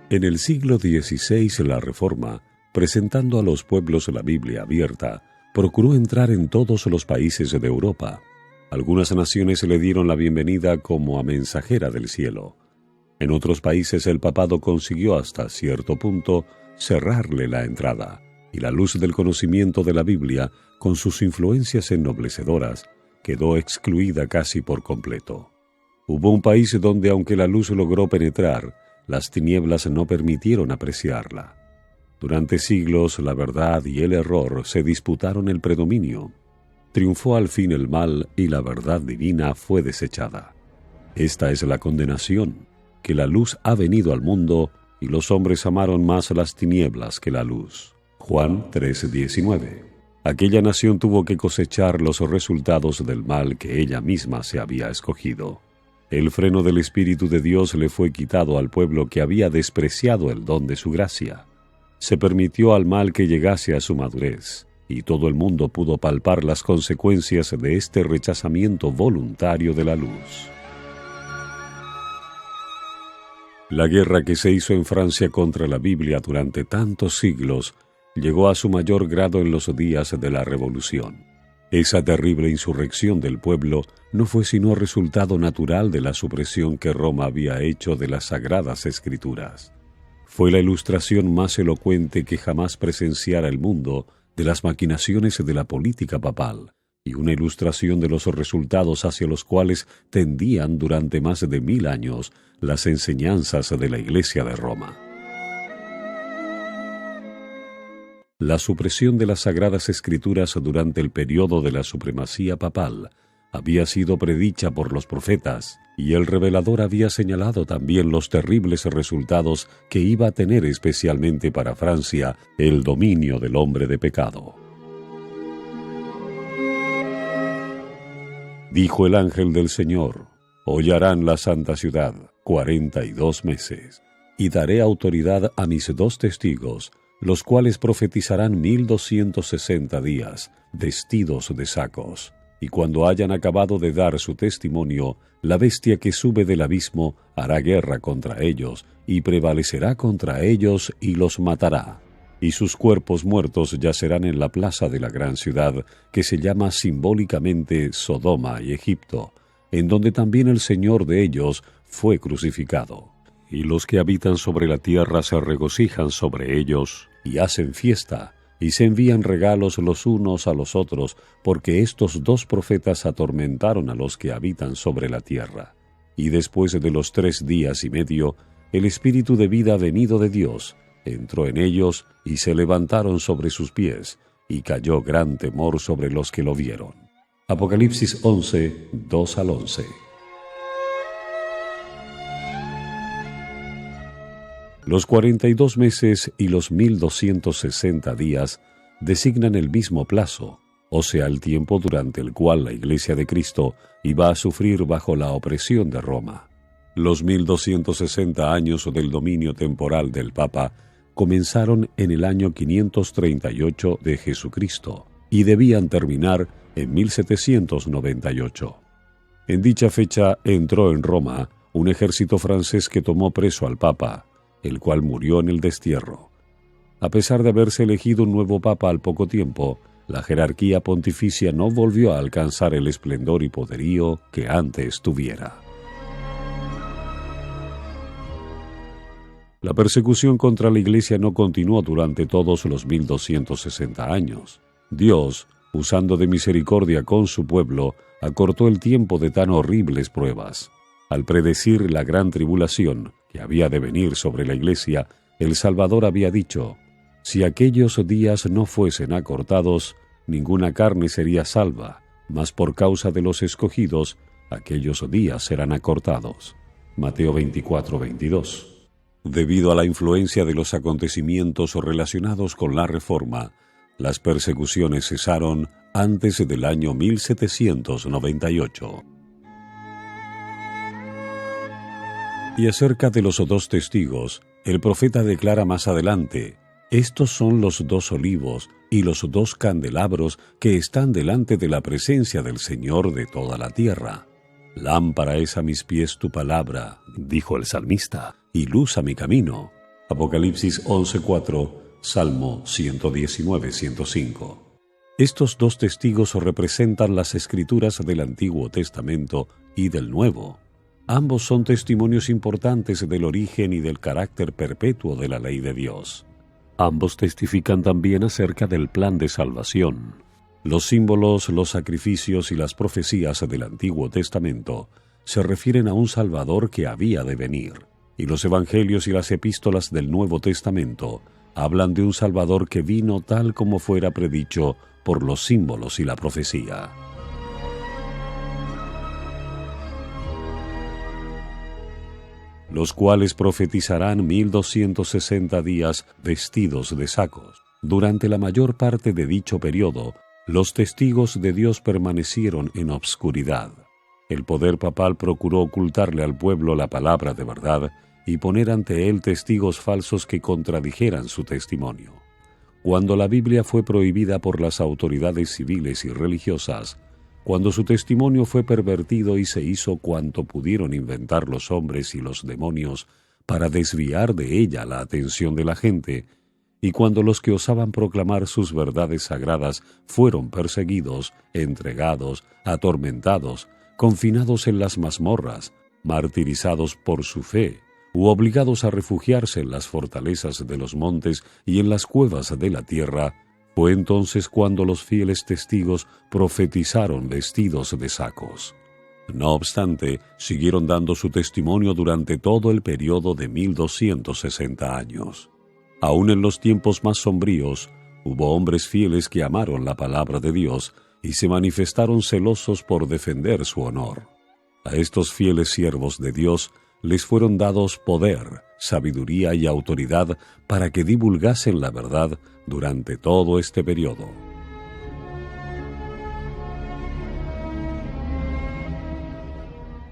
En el siglo XVI la Reforma, presentando a los pueblos la Biblia abierta, procuró entrar en todos los países de Europa. Algunas naciones le dieron la bienvenida como a mensajera del cielo. En otros países el papado consiguió hasta cierto punto cerrarle la entrada, y la luz del conocimiento de la Biblia, con sus influencias ennoblecedoras, quedó excluida casi por completo. Hubo un país donde, aunque la luz logró penetrar, las tinieblas no permitieron apreciarla. Durante siglos la verdad y el error se disputaron el predominio. Triunfó al fin el mal y la verdad divina fue desechada. Esta es la condenación, que la luz ha venido al mundo y los hombres amaron más las tinieblas que la luz. Juan 3:19. Aquella nación tuvo que cosechar los resultados del mal que ella misma se había escogido. El freno del Espíritu de Dios le fue quitado al pueblo que había despreciado el don de su gracia. Se permitió al mal que llegase a su madurez, y todo el mundo pudo palpar las consecuencias de este rechazamiento voluntario de la luz. La guerra que se hizo en Francia contra la Biblia durante tantos siglos llegó a su mayor grado en los días de la Revolución. Esa terrible insurrección del pueblo no fue sino resultado natural de la supresión que Roma había hecho de las Sagradas Escrituras. Fue la ilustración más elocuente que jamás presenciara el mundo de las maquinaciones de la política papal, y una ilustración de los resultados hacia los cuales tendían durante más de 1000 años las enseñanzas de la Iglesia de Roma. La supresión de las Sagradas Escrituras durante el periodo de la supremacía papal había sido predicha por los profetas, y el revelador había señalado también los terribles resultados que iba a tener especialmente para Francia el dominio del hombre de pecado. Dijo el ángel del Señor: hollarán la santa ciudad 42 meses, y daré autoridad a mis 2 testigos, los cuales profetizarán 1260 días, vestidos de sacos. Y cuando hayan acabado de dar su testimonio, la bestia que sube del abismo hará guerra contra ellos, y prevalecerá contra ellos y los matará. Y sus cuerpos muertos yacerán en la plaza de la gran ciudad, que se llama simbólicamente Sodoma y Egipto, en donde también el Señor de ellos fue crucificado. Y los que habitan sobre la tierra se regocijan sobre ellos, y hacen fiesta, y se envían regalos los unos a los otros, porque estos 2 profetas atormentaron a los que habitan sobre la tierra. Y después de los 3 días y medio, el Espíritu de vida venido de Dios entró en ellos, y se levantaron sobre sus pies, y cayó gran temor sobre los que lo vieron. Apocalipsis 11, 2 al 11. Los 42 meses y los 1260 días designan el mismo plazo, o sea, el tiempo durante el cual la Iglesia de Cristo iba a sufrir bajo la opresión de Roma. Los 1260 años del dominio temporal del Papa comenzaron en el año 538 de Jesucristo y debían terminar en 1798. En dicha fecha entró en Roma un ejército francés que tomó preso al Papa, el cual murió en el destierro. A pesar de haberse elegido un nuevo papa al poco tiempo, la jerarquía pontificia no volvió a alcanzar el esplendor y poderío que antes tuviera. La persecución contra la Iglesia no continuó durante todos los 1260 años. Dios, usando de misericordia con su pueblo, acortó el tiempo de tan horribles pruebas. Al predecir la gran tribulación que había de venir sobre la Iglesia, el Salvador había dicho: si aquellos días no fuesen acortados, ninguna carne sería salva, mas por causa de los escogidos, aquellos días serán acortados. Mateo 24:22. Debido a la influencia de los acontecimientos relacionados con la Reforma, las persecuciones cesaron antes del año 1798. Y acerca de los 2 testigos, el profeta declara más adelante: estos son los 2 olivos y los 2 candelabros que están delante de la presencia del Señor de toda la tierra. Lámpara es a mis pies tu palabra, dijo el salmista, y luz a mi camino. Apocalipsis 11:4, Salmo 119:105. Estos dos testigos representan las escrituras del Antiguo Testamento y del Nuevo. Ambos son testimonios importantes del origen y del carácter perpetuo de la ley de Dios. Ambos testifican también acerca del plan de salvación. Los símbolos, los sacrificios y las profecías del Antiguo Testamento se refieren a un Salvador que había de venir, y los evangelios y las epístolas del Nuevo Testamento hablan de un Salvador que vino tal como fuera predicho por los símbolos y la profecía. Los cuales profetizarán 1260 días vestidos de sacos. Durante la mayor parte de dicho periodo, los testigos de Dios permanecieron en obscuridad. El poder papal procuró ocultarle al pueblo la palabra de verdad y poner ante él testigos falsos que contradijeran su testimonio. Cuando la Biblia fue prohibida por las autoridades civiles y religiosas, cuando su testimonio fue pervertido y se hizo cuanto pudieron inventar los hombres y los demonios para desviar de ella la atención de la gente, y cuando los que osaban proclamar sus verdades sagradas fueron perseguidos, entregados, atormentados, confinados en las mazmorras, martirizados por su fe, u obligados a refugiarse en las fortalezas de los montes y en las cuevas de la tierra, fue entonces cuando los fieles testigos profetizaron vestidos de sacos. No obstante, siguieron dando su testimonio durante todo el periodo de 1260 años. Aún en los tiempos más sombríos, hubo hombres fieles que amaron la palabra de Dios y se manifestaron celosos por defender su honor. A estos fieles siervos de Dios les fueron dados poder, sabiduría y autoridad para que divulgasen la verdad durante todo este periodo.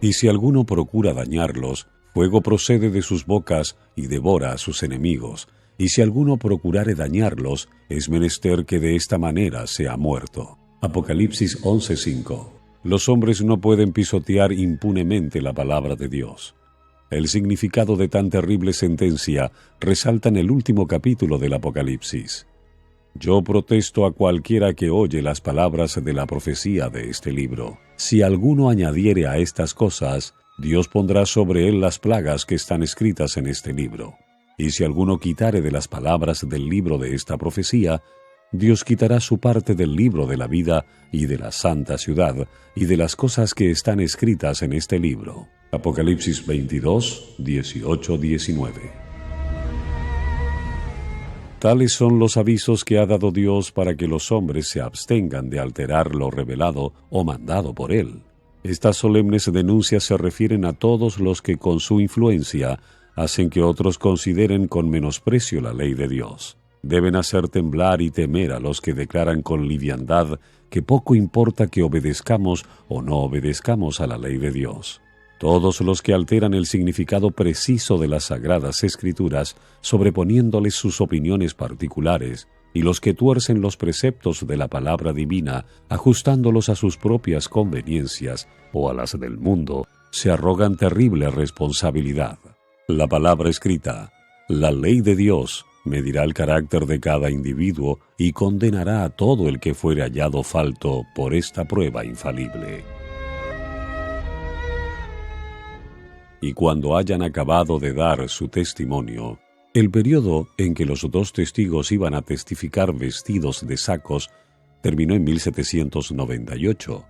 Y si alguno procura dañarlos, fuego procede de sus bocas y devora a sus enemigos. Y si alguno procurare dañarlos, es menester que de esta manera sea muerto. Apocalipsis 11:5. Los hombres no pueden pisotear impunemente la palabra de Dios. El significado de tan terrible sentencia resalta en el último capítulo del Apocalipsis. Yo protesto a cualquiera que oye las palabras de la profecía de este libro. Si alguno añadiere a estas cosas, Dios pondrá sobre él las plagas que están escritas en este libro. Y si alguno quitare de las palabras del libro de esta profecía, Dios quitará su parte del libro de la vida y de la santa ciudad y de las cosas que están escritas en este libro. Apocalipsis 22, 18, 19. Tales son los avisos que ha dado Dios para que los hombres se abstengan de alterar lo revelado o mandado por Él. Estas solemnes denuncias se refieren a todos los que con su influencia hacen que otros consideren con menosprecio la ley de Dios. Deben hacer temblar y temer a los que declaran con liviandad que poco importa que obedezcamos o no obedezcamos a la ley de Dios. Todos los que alteran el significado preciso de las Sagradas Escrituras, sobreponiéndoles sus opiniones particulares, y los que tuercen los preceptos de la palabra divina, ajustándolos a sus propias conveniencias o a las del mundo, se arrogan terrible responsabilidad. La palabra escrita, la ley de Dios, medirá el carácter de cada individuo y condenará a todo el que fuere hallado falto por esta prueba infalible. Y cuando hayan acabado de dar su testimonio, el periodo en que los dos testigos iban a testificar vestidos de sacos terminó en 1798.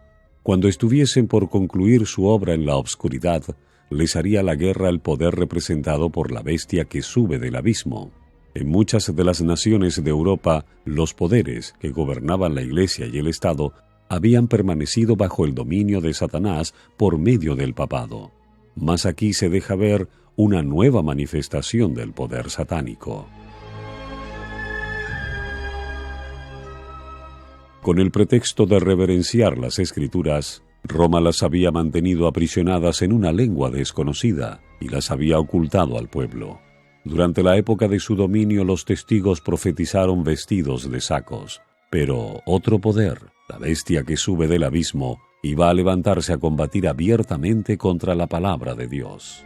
Cuando estuviesen por concluir su obra en la obscuridad, les haría la guerra el poder representado por la bestia que sube del abismo. En muchas de las naciones de Europa, los poderes que gobernaban la Iglesia y el Estado habían permanecido bajo el dominio de Satanás por medio del papado. Mas aquí se deja ver una nueva manifestación del poder satánico. Con el pretexto de reverenciar las Escrituras, Roma las había mantenido aprisionadas en una lengua desconocida y las había ocultado al pueblo. Durante la época de su dominio, los testigos profetizaron vestidos de sacos. Pero otro poder, la bestia que sube del abismo, iba a levantarse a combatir abiertamente contra la palabra de Dios.